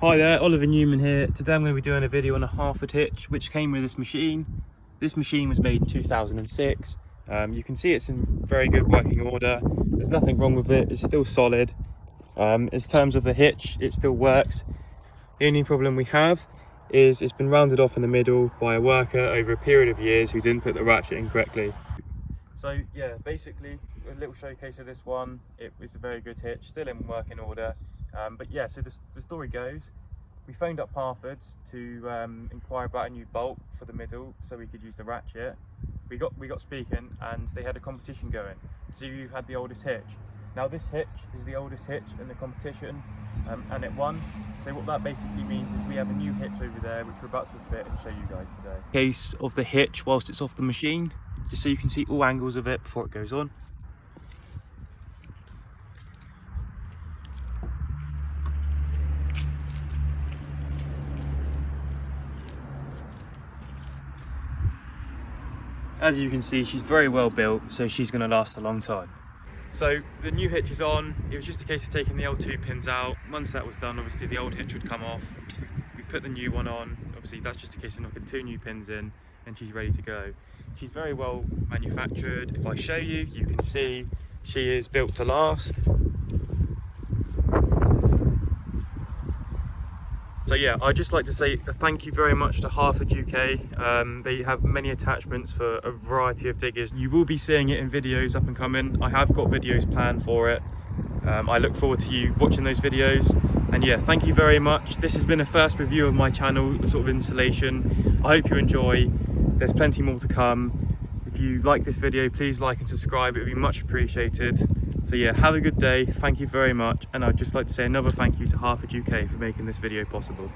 Hi there, Oliver Newman here. Today I'm going to be doing a video on a Harford hitch which came with this machine. This machine was made in 2006. You can see it's in very good working order. There's nothing wrong with it, it's still solid. In terms of the hitch, it still works. The only problem we have is it's been rounded off in the middle by a worker over a period of years who didn't put the ratchet in correctly. So yeah, basically a little showcase of this one. It was a very good hitch, still in working order. But yeah, so the story goes, we phoned up Harford's to inquire about a new bolt for the middle so we could use the ratchet. We got speaking and they had a competition going to see who had the oldest hitch. Now this hitch is the oldest hitch in the competition and it won. So what that basically means is we have a new hitch over there which we're about to fit and show you guys today. Case of the hitch whilst it's off the machine, just so you can see all angles of it before it goes on. As you can see, she's very well built, so she's going to last a long time. So the new hitch is on. It was just a case of taking the L2 pins out. Once that was done, obviously the old hitch would come off. We put the new one on. Obviously that's just a case of knocking 2 new pins in and she's ready to go. She's very well manufactured. If I show you, you can see she is built to last. So yeah, I'd just like to say a thank you very much to Harford UK. They have many attachments for a variety of diggers. You will be seeing it in videos up and coming. I have got videos planned for it. I look forward to you watching those videos. And yeah, thank you very much. This has been a first review of my channel, sort of installation. I hope you enjoy. There's plenty more to come. If you like this video, please like and subscribe. It would be much appreciated. So yeah, have a good day, thank you very much, and I'd just like to say another thank you to Harford UK for making this video possible.